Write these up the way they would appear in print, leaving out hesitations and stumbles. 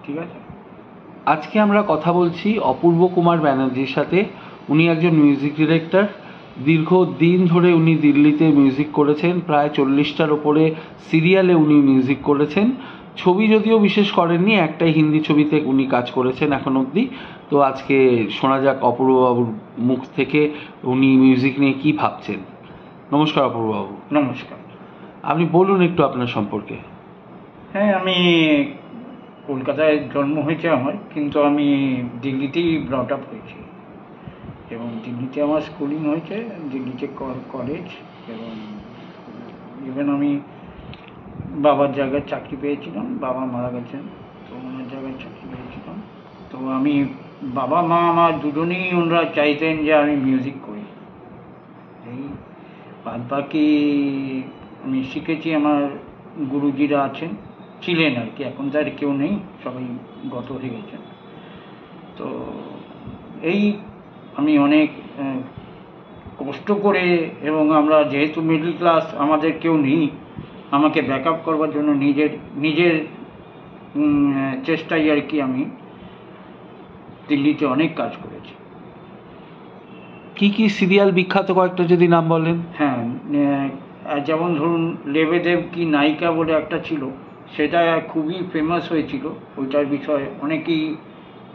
ঠিক আছে। আজকে আমরা কথা বলছি অপূর্ব কুমার ব্যানার্জির সাথে। উনি একজন মিউজিক ডিরেক্টর। দীর্ঘদিন ধরে উনি দিল্লিতে মিউজিক করেছেন, প্রায় 40টার ওপরে সিরিয়ালে উনি মিউজিক করেছেন। ছবি যদিও বিশেষ করেননি, একটাই হিন্দি ছবিতে উনি কাজ করেছেন এখন অবধি। তো আজকে শোনা যাক অপূর্ববাবুর মুখ থেকে উনি মিউজিক নিয়ে কী ভাবছেন। নমস্কার অপূর্ববাবু। নমস্কার। আপনি বলুন একটু আপনার সম্পর্কে। হ্যাঁ, আমি কলকাতায় জন্ম হয়েছে আমার, কিন্তু আমি দিল্লিতেই ব্রট আপ হয়েছি এবং দিল্লিতে আমার স্কুলিং হয়েছে, দিল্লিতে কলেজ, এবং ইভেন আমি বাবার জায়গায় চাকরি পেয়েছিলাম। বাবা মারা গেছেন, তো ওনার জায়গায় চাকরি পেয়েছিলাম। তো আমি বাবা মা আমার দুজনেই ওনারা চাইতেন যে আমি মিউজিক করি। এই বাদ বাকি আমি শিখেছি, আমার গুরুজিরা আছেন, ছিলেন আর কি, এখন তার কেউ নেই, সবাই গত হয়ে গেছেন। তো এই আমি অনেক কষ্ট করে, এবং আমরা যেহেতু মিডল ক্লাস, আমাদের কেউ নেই আমাকে ব্যাক আপ করবার জন্য, নিজের চেষ্টাই আর কি আমি দিল্লিতে অনেক কাজ করেছি। কি কি সিরিয়াল বিখ্যাত কয়েকটা যদি নাম বলেন। হ্যাঁ, যেমন ধরুন লেবেদেব কি নায়িকা বলে একটা ছিল, সেটা খুবই ফেমাস হয়েছিল। ওইটার বিষয়ে অনেকেই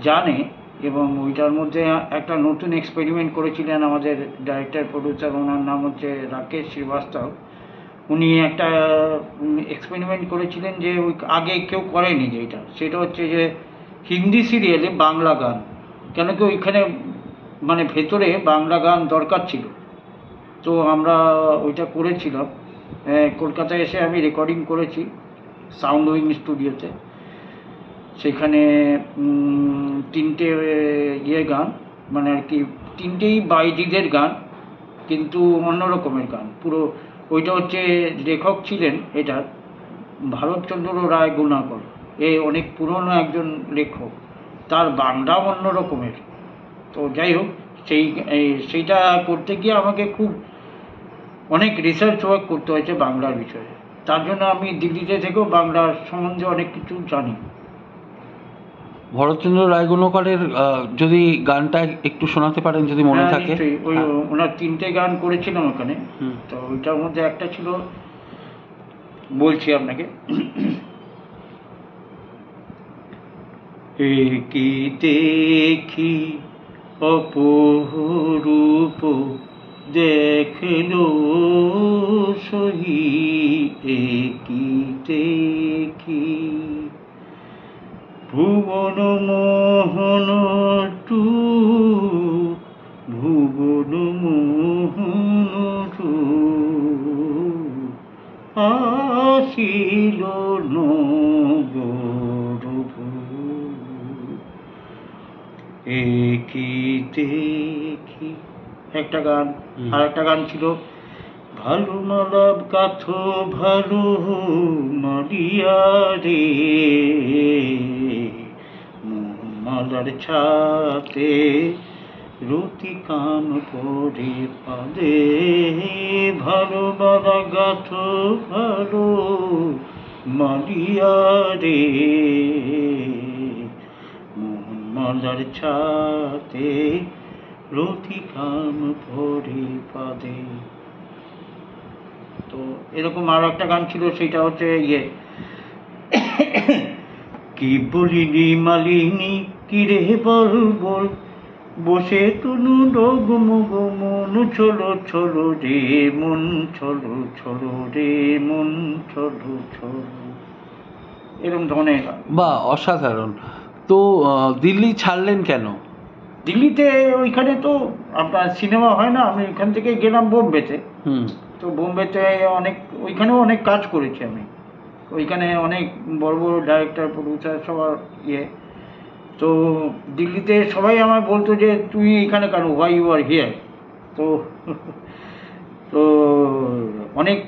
জানে, এবং ওইটার মধ্যে একটা নতুন এক্সপেরিমেন্ট করেছিলেন আমাদের ডাইরেক্টর প্রডিউসার, ওনার নাম হচ্ছে রাকেশ শ্রীবাস্তব। উনি একটা এক্সপেরিমেন্ট করেছিলেন যে ওই আগে কেউ করেনি, সেটা হচ্ছে যে হিন্দি সিরিয়ালে বাংলা গান, কেন কি ওইখানে মানে ভেতরে বাংলা গান দরকার ছিল। তো আমরা ওইটা করেছিলাম, কলকাতায় এসে আমি রেকর্ডিং করেছি সাউন্ড উইং স্টুডিওতে। সেখানে 3টে গান, মানে আর কি 3টেই বাইজিদের গান, কিন্তু অন্যরকমের গান পুরো। ওইটা হচ্ছে লেখক ছিলেন এটার ভারতচন্দ্র রায় গুণাকর, অনেক পুরনো একজন লেখক, তার বাংলাও অন্য রকমের। তো যাই হোক, সেইটা করতে গিয়ে আমাকে খুব অনেক রিসার্চ ওয়ার্ক করতে হয়েছে বাংলার বিষয়ে। তার জন্য আমি দিল্লিতে থেকেও বাংলার সম্বন্ধে অনেক কিছু জানি। ভরতচন্দ্র রায়গুণকরের যদি গানটা একটু শোনাতে পারেন যদি মনে থাকে। ওই ওনার 3টে গান করেছিলাম ওখানে। তো ওইটার মধ্যে একটা ছিল, বলছি আপনাকে। কি দেখি অপরূপ দেখলো সহি, কি দেখি ভুবন মোহন টু, ভুবন মোহন টু আসিল নগরভূ, কি দেখি একটা গান। আর একটা গান ছিল, ভালো মালাপ কাথো ভালো মারিয়া রে, মালার ছাতে রতি কান পরে পাদে, ভালো মালা গাথো ভালো মারিয়া রে, মালার ছাতে রতি কান পরে পাদে। তো এরকম আরো একটা গান ছিল, সেটা হচ্ছে কি বলিনি মালিনী কিরে বল বল, বসে তুনু ডগমগ মন ছলো ছলো রে, মন ছলো ছলো রে, মন ছলো ছলো, এরকম ধরনের। বা অসাধারণ। তো দিল্লি ছাড়লেন কেন? দিল্লিতে ওইখানে তো আপনার সিনেমা হয় না, আমি ওইখান থেকে গেলাম বোম্বেতে। তো বোম্বেতে ওইখানেও অনেক কাজ করেছি আমি। ওইখানে অনেক বড় বড় ডাইরেক্টর প্রডিউসার সবার তো দিল্লিতে সবাই আমায় বলতো যে তুই এখানে কেন, হোয়াই ইউ আর হিয়ার। তো তো অনেক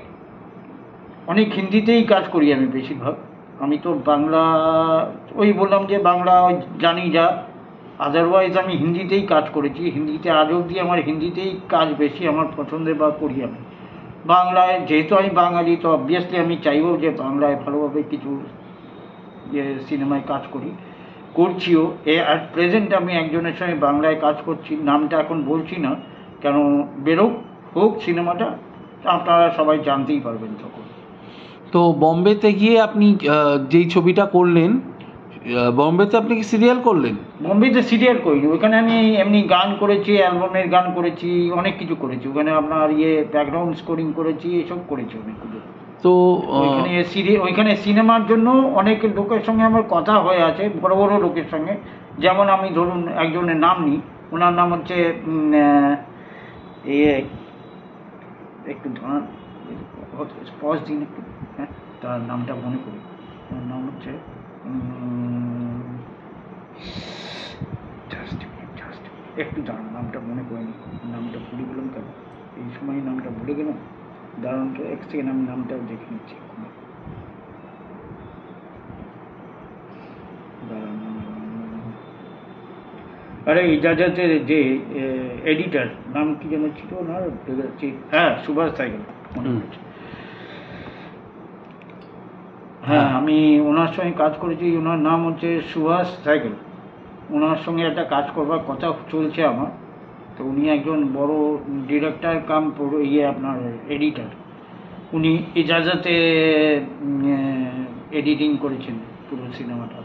অনেক হিন্দিতেই কাজ করি আমি বেশিরভাগ। আমি তো বাংলা, ওই বললাম যে বাংলা জানি যা, আদারওয়াইজ আমি হিন্দিতেই কাজ করেছি। হিন্দিতে আজ অবধি আমার হিন্দিতেই কাজ বেশি আমার পছন্দের, বা করি আমি। বাংলায় যেহেতু আমি বাঙালি, তো অবভিয়াসলি আমি চাইবো যে বাংলায় ভালোভাবে কিছু সিনেমায় কাজ করি। করছিও। অ্যাট প্রেজেন্ট আমি একজনের সঙ্গে বাংলায় কাজ করছি, নামটা এখন বলছি না, কেন বেরোক হোক সিনেমাটা, আপনারা সবাই জানতেই পারবেন তখন। তো বম্বেতে গিয়ে আপনি যেই ছবিটা করলেন, বম্বেতে আপনি কি সিরিয়াল করলেন? বম্বেতে সিরিয়াল করিনি, ওখানে আমি এমনি গান করেছি, অ্যালবামের গান করেছি, অনেক কিছু করেছি ওখানে, আপনার ব্যাকগ্রাউন্ড স্কোরিং করেছি, এসব করেছি অনেকগুলো। তো ওইখানে সিনেমার জন্য অনেক লোকের সঙ্গে আমার কথা হয়ে আছে, বড় বড় লোকের সঙ্গে। যেমন আমি ধরুন একজনের নাম নিই, ওনার নাম হচ্ছে একটু ধরান পজ দিন একটু, হ্যাঁ তার নামটা মনে করি। তার নাম হচ্ছে একটু দাঁড়ান, নামটা মনে করিনি, নামটা ভুলে গেলাম কেন এই সময়, নামটা ভুলে গেলাম, দাঁড়ান তো এক সেকেন্ড, আমি নামটাও দেখে নিচ্ছি। আরে ইজাজতের যে এডিটার, নাম কি যেন ছিল ওনার, হ্যাঁ সুভাষ সাইকেল, মনে হচ্ছে। হ্যাঁ আমি ওনার সঙ্গে কাজ করেছি, ওনার নাম হচ্ছে সুভাষ সাইকেল। ওনার সঙ্গে একটা কাজ করবার কথা চলছে আমার। তো উনি একজন বড় ডিরেক্টর কাম আপনার এডিটার, উনি ইজাজতে এডিটিং করেছেন পুরো সিনেমাটা।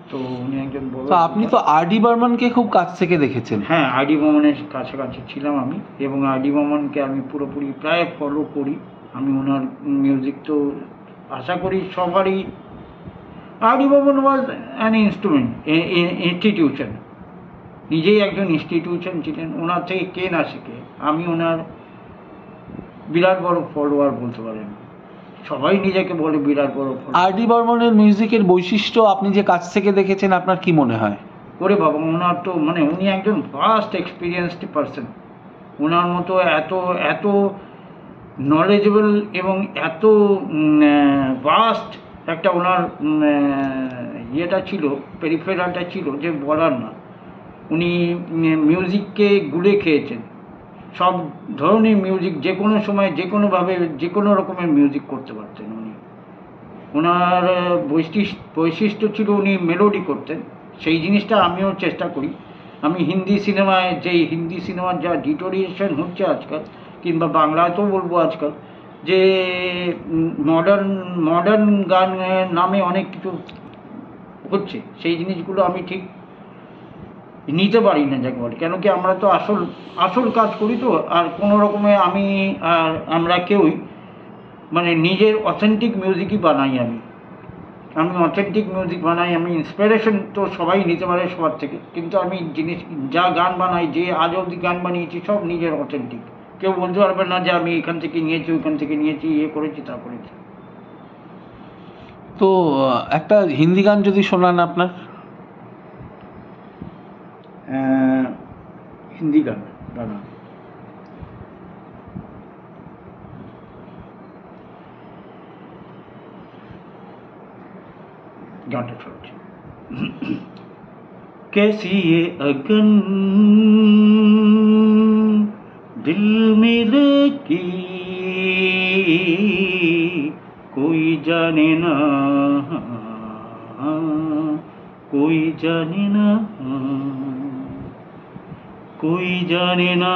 তো উনি একজন বড়। তো আপনি তো আর ডি বর্মনকে খুব কাছ থেকে দেখেছেন। হ্যাঁ আর ডি বর্মনের কাছাকাছি ছিলাম আমি, এবং আর ডি বর্মনকে আমি পুরোপুরি প্রায় ফলো করি। আমি ওনার মিউজিক তো আশা করি সবারই, R D Burman was an institution, নিজেই একজন ইনস্টিটিউশন ছিলেন। ওনার থেকে কে না শিখে, আমি ওনার বিরাট বড় ফলোয়ার বলতে পারেন, সবাই নিজেকে বলে বিরাট বড়। আর ডি বর্মনের মিউজিকের বৈশিষ্ট্য আপনি যে কাছ থেকে দেখেছেন, আপনার কি মনে হয়? ওরে বাবা, ওনার তো মানে উনি একজন ভাস্ট এক্সপিরিয়েন্সড পারসন। ওনার মতো এত এত নলেজেবল এবং এত ভাস্ট একটা ওনার ইয়েটা ছিল, পেরিফেরালটা ছিল যে বলার না। উনি মিউজিককে গুলে খেয়েছেন, সব ধরনের মিউজিক, যে কোনো সময় যে কোনোভাবে যে কোনো রকমের মিউজিক করতে পারতেন উনি। ওনার বৈশিষ্ট্য ছিল উনি মেলোডি করতেন, সেই জিনিসটা আমিও চেষ্টা করি। আমি হিন্দি সিনেমায়, যেই হিন্দি সিনেমার যা ডিটোরিয়েশন হচ্ছে আজকাল, কিংবা বাংলাতেও বলবো আজকাল, যে মডার্ন গানের নামে অনেক কিছু হচ্ছে, সেই জিনিসগুলো আমি ঠিক নিতে পারি না যাকে বলে। কেন কি আমরা তো আসল কাজ করি, তো আর কোনো রকমে আমরা কেউই মানে নিজের অথেন্টিক মিউজিকই বানাই। আমি অথেন্টিক মিউজিক বানাই। আমি ইন্সপিরেশন তো সবাই নিতে পারে সবার থেকে, কিন্তু আমি যা গান বানাই, যে আজ অবধি গান বানিয়েছি, সব নিজের অথেন্টিক। কেউ বলতে পারবে না যে আমি এখান থেকে নিয়েছি, ওইখান থেকে নিয়েছি, করেছি তা করেছি। তো একটা হিন্দি গান যদি শোনান আপনার। হিন্দি গান বানান, गाना छोड़िए। कैसी ये अगन दिल में लगी, कोई जाने ना, कोई जाने ना, कोई जाने ना,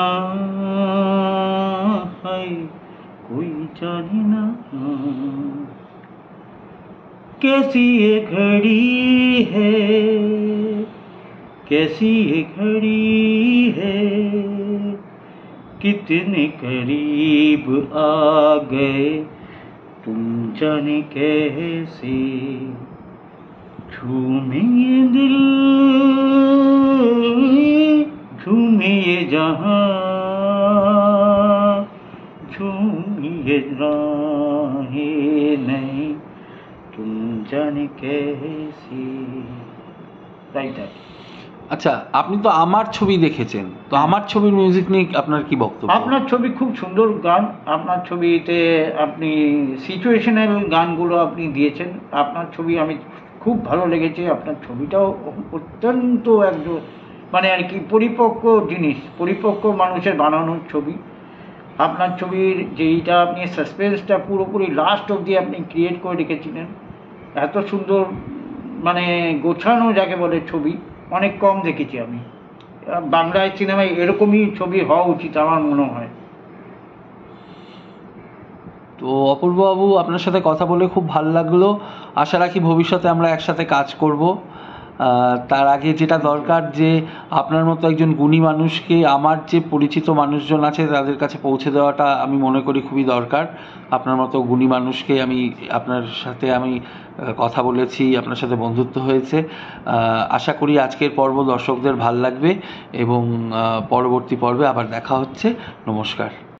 है कोई जाने ना। कैसी ये घड़ी है, कैसी ये घड़ी है, कितने करीब आ गए तुम जाने कैसे, झूमे ये दिल, झूमे ये जहां, झूमे ये राहें नहीं, तुम जाने कैसे। রাইট। আচ্ছা, আপনি তো আমার ছবি দেখেছেন, তো আমার ছবির মিউজিক নিয়ে আপনার কি বক্তব্য? আপনার ছবি খুব সুন্দর গান, আপনার ছবিতে আপনি সিচুয়েশনাল গানগুলো আপনি দিয়েছেন। আপনার ছবি আমি খুব ভালো লেগেছে। আপনার ছবিটাও অত্যন্ত একদম মানে আর কি পরিপক্ক জিনিস, পরিপক্ক মানুষের বানানোর ছবি। আপনার ছবির যেইটা আপনি সাসপেন্সটা পুরোপুরি লাস্ট অবধি আপনি ক্রিয়েট করে রেখেছিলেন, এত সুন্দর মানে গোছানো যাকে বলে ছবি অনেক কম দেখেছি আমি। বাংলায় সিনেমায় এরকমই ছবি হওয়া উচিত আমার মনে হয়। তো অপূর্ববাবু, আপনার সাথে কথা বলে খুব ভালো লাগলো। আশা রাখি ভবিষ্যতে আমরা একসাথে কাজ করব। তার আগে যেটা দরকার, যে আপনার মতো একজন গুণী মানুষকে আমার যে পরিচিত মানুষজন আছে তাদের কাছে পৌঁছে দেওয়াটা আমি মনে করি খুবই দরকার। আপনার মতো গুণী মানুষকে আপনার সাথে আমি কথা বলেছি, আপনার সাথে বন্ধুত্ব হয়েছে। আশা করি আজকের পর্ব দর্শকদের ভাল লাগবে এবং পরবর্তী পর্বে আবার দেখা হচ্ছে। নমস্কার।